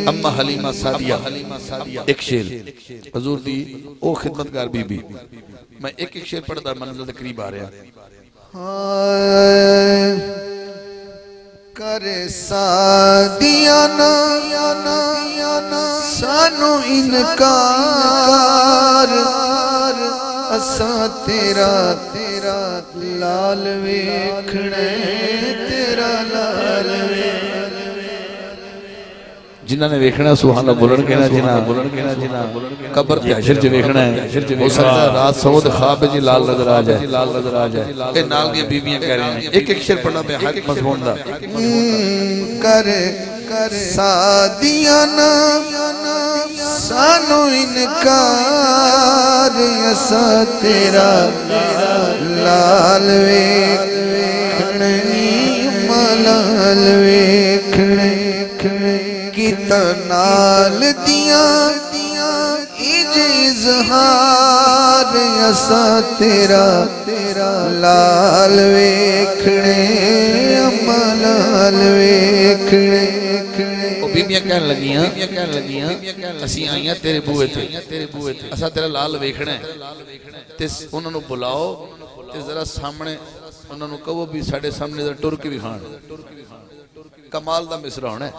اما حلیمہ سعدیہ ایک شیر حضور دی او خدمتگار بی بی میں ایک شیر پڑھتا منزل دے قریب آ رہا کرے سادیانا سانو انکار اساں تیرا لال ویکھنے تیرا لال جنہ نے ویکھنا سبحان اللہ بولن کے نا جنہ قبر تے حشر چ ویکھنا ہے ہو سکتا ہے رات سود خواب جی لال نظر آ جائے اے نال دی بیویاں کہہ رہی ہیں ایک شیر پڑھنا پہ حق مضمون دا کرے سادیانا سانو انکار اساں تیرا لال ویکھنے ملال ویکھنے کیتا نال دیاں اظہار اساں تیرا لال ویکھنے ملال ویکھنے بیبیاں کہنے لگیاں اسی آئیاں تیرے بوئے تھے اسا تیرا لال ویکھنا ہے تے انہوں نے بلاؤ تے ذرا سامنے انہوں نے کہو بھی ساڑھے سامنے ذرا ٹرک بھی کھان کمال دا مصرع ہونا ہے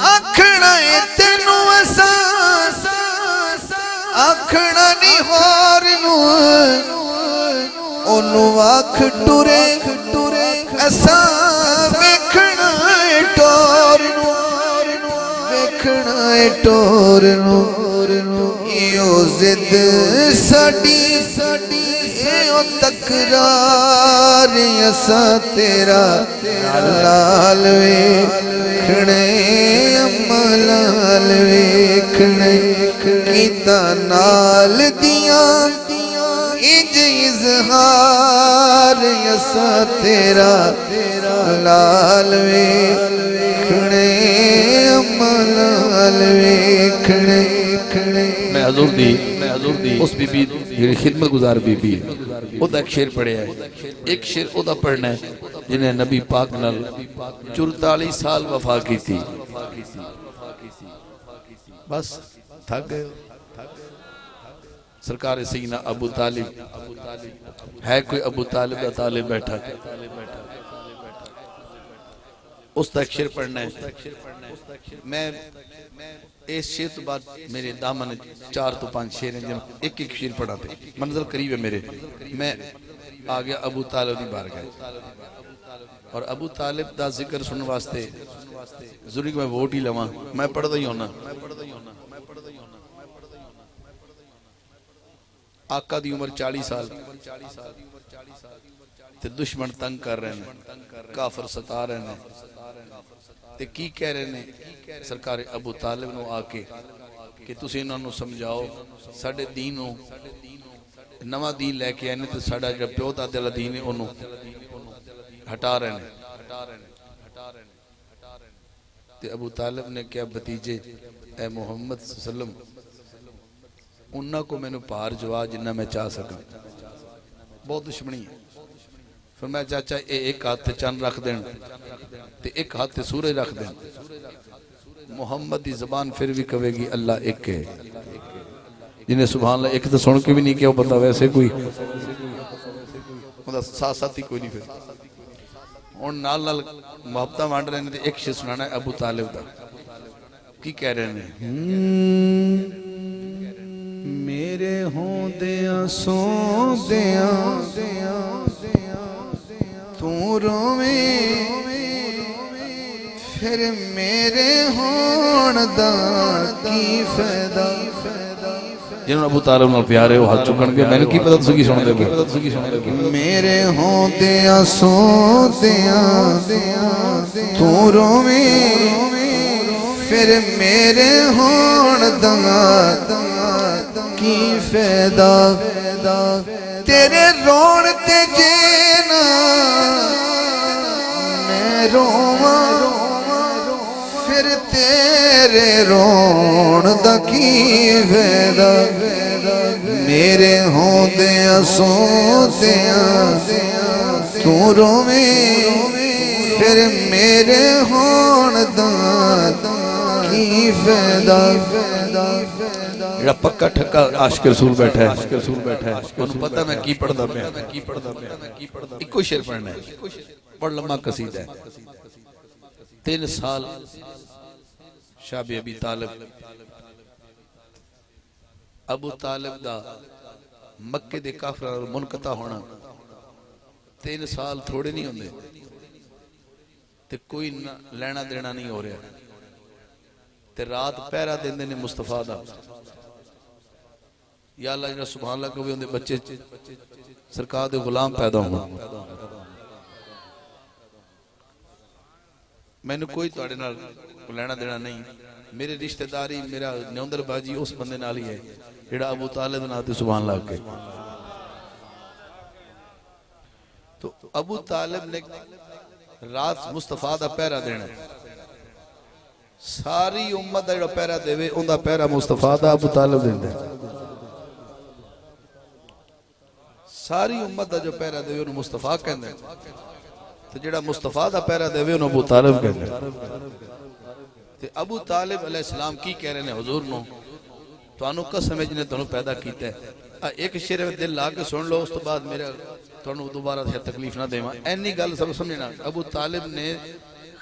آکھنا ہے تینو اسا آکھنا نہیں ہور نو اونو آکھ ٹورے اسا ویکھنا ہے ٹور نو ویکھنا ہے ٹور نو ایو زد ساڈی ایو تکرار اسا تیرا لال ویکھنے ملال ویکھنے کیتا نال دیاں انج اظہار اسا تیرا لال ویکھنے ملال ویکھنے میں حضور دی اس بی بی خدمت گزار بی بی او دا ایک شیر پڑھے ہے ایک شیر او دا پڑھنا ہے جنہیں نبی پاک نل 44 سال وفا کی تھی بس تھک گئے سرکار سیدنا ابو طالب ہے کوئی ابو طالب دا طالب بیٹھا اس دا ایک شیر پڑھنا ہے میں اس شیر تو بعد میرے دامن 4 تو 5 شیر ہیں جن ایک شیر پڑھا تھے منزل قریب ہے میرے میں آگیا ابو طالب دی بار گئے اور ابو طالب دا ذکر سننے واسطے ضروری کہ میں ووٹ ہی لواں میں پڑھ دا ہی ہونا آقا دی عمر 40 سال تے دشمن تنگ کر رہے ہیں کافر ستا رہے ہیں تے کی کہہ رہے ہیں سرکار ابو طالب نو آکے کہ تسی انہوں نے سمجھاؤ ساڑھے دینوں نواں دین لے کے آئے تے ساڑھا جب پیو دا دلہ دین انہوں ہٹا رہے ہیں تے ابو طالب نے کیا بھتیجے اے محمد صلی اللہ علیہ وسلم انہاں کو میں نے پار جوا جنہ میں چاہ سکا بہت دشمنی ہے فرمایا چاچا ایک ہاتھ چند رکھ دیں تے ایک ہاتھ سورج رکھ دیں محمد دی زبان پھر بھی کہے گی اللہ ایک ہے جنہیں سبحان اللہ ایک تو سن کے بھی نہیں کیا وہ بندہ ویسے کوئی ساتھ ساتھ ہی کوئی نہیں پھر اور نال محبتہ مانڈ رہے ہیں ایک شے سنانا ہے ابو طالب دا کی کہہ رہے ہیں میرے ہوں دیاں سو دیاں تو رویں پھر میرے ہون دا کی فیدہ جنہوں ابو طالب نال پیارے وہ ہاتھ چکن گئے میں نے کی پتہ تسکی سن دے گئے میرے ہوں دیاں سو دیاں تو رویں پھر میرے ہون دا کی فیدہ تیرے رون تے جینا میں رواں پھر تیرے رون دا کی فیدہ میرے ہوں دیاں سو دیاں تو رویں پھر میرے ہون دا کی فائدہ جڑا پکا ٹھکا عاشق رسول بیٹھا ہے انہوں پتہ میں کی پڑھدا پیا ایک شعر پڑھنا ہے بڑا لمبا قصیدہ ہے 3 سال شاب ابی طالب ابو طالب دا مکے دے کافر منقطع ہونا 3 سال تھوڑے نہیں ہوندے تے کوئی لینا دینا نہیں ہو رہا تے رات پہرا دیندے نے مصطفیٰ دا یا اللہ جنہا سبحان اللہ کبھی ہوندے بچے سرکار دے غلام پیدا ہوں میں نے کوئی توڑے نال لینا دینا نہیں میرے رشتہ داری میرا نیوندر باجی اس بندے نال ہی ہے جڑا ابو طالب ناتے سبحان اللہ کے تو ابو طالب نے رات مصطفیٰ دا پہرا دینا ساری امت دا جڑا پہرا دے وے ان دا پہرا مصطفیٰ دا ابو طالب دیندے ساری امت دا جو پہرا دے وے انہوں مصطفیٰ کہندے تو جڑا مصطفیٰ دا پہرا دے وے انہوں ابو طالب کہندے تو ابو طالب علیہ السلام کی کہہ رہے ہیں حضور نو تو انہوں کا سمجھنے تو انہوں پیدا کیتا ہے ایک شعر دل لا کے سن لو اس تو بعد میرا تو انہوں دوبارہ تکلیف نہ دے ماں اینی گل سب سمجھنا ابو طالب نے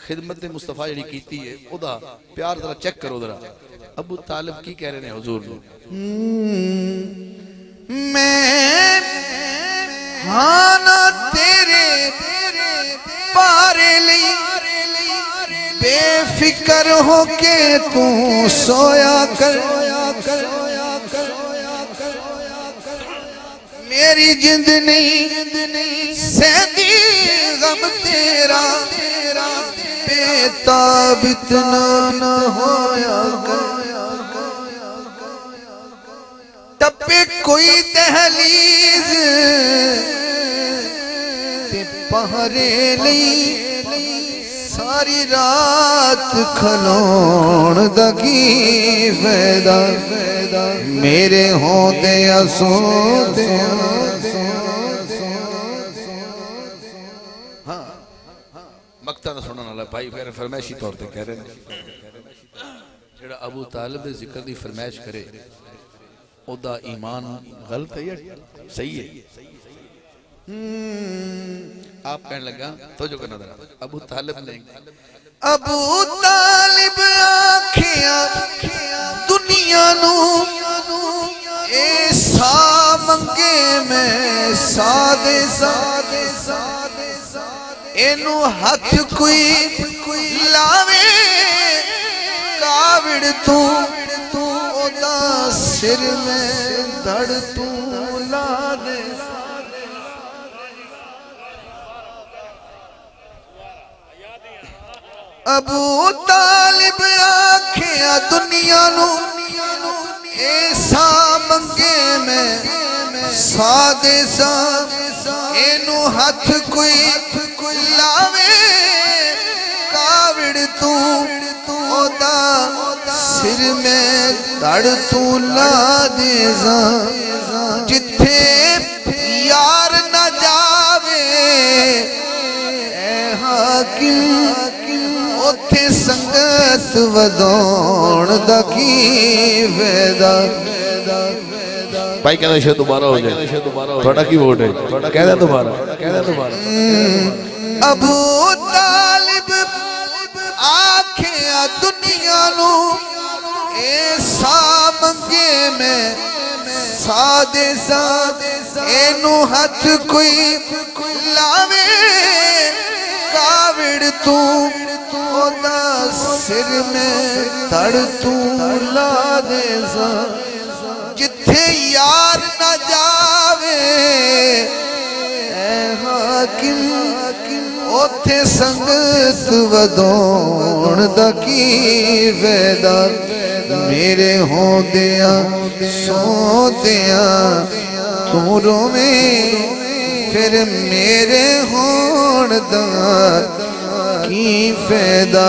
خدمت مصطفیٰ جڑی کیتی ہے او دا پیار ذرا چیک کرو ذرا ابو طالب کی کہہ رہے ہیں حضور نو میں ہانا تیرے پارے لی بے فکر ہو کے تو سویا کر میری جند نہیں سہدی غم تیرا بے تاب اتنا نہ ہویا کر ٹپے کوئی دہلیز تے پہرے لی ساری رات کھلون دا کی فائدہ میرے ہوندے اسوندے مقتہ نہ سننا اللہ بھائی پہرے فرمائشی طور تے کہہ رہے ہیں جڑا ابو طالب دے ذکر دی فرمائش کرے او دا ایمان غلط ہے یا صحیح ہے آپ کہنے لگا تو جو کرنا درہ ابو طالب نے ابو طالب آکھیا دنیا نو ایسا منگے میں سادے اینو ہاتھ کوئی لاوے کاوڑ تو او دا سر میں دھڑ تو لا دے ابو طالب آکھیا دنیا نو ایسا منگے میں سادے اینو ہاتھ کوئی لاوے کاوڑ تو او دا سر میں دڑ تو لا دے جتھے یار نہ جاوے اے حاکم اوتھے سنگت ودون دا کی فائدہ بھائی کہنا شاید دوبارہ ہو جائے تھوڑا کی ووٹ ہے کہنا دوبارہ ابو طالب آکھیا دنیا نو ایسا منگے میں سادے اینو ہاتھ کوئی لاوے کاوڑ تو او دا سر میں تڑ تو لا دے جتھے یار نہ جاوے اے حاکم اوتھے سنگت ودون دا کی فائدہ میرے ہوندیاں سوندیاں تو رویں پھر میرے ہون دا کی فائدہ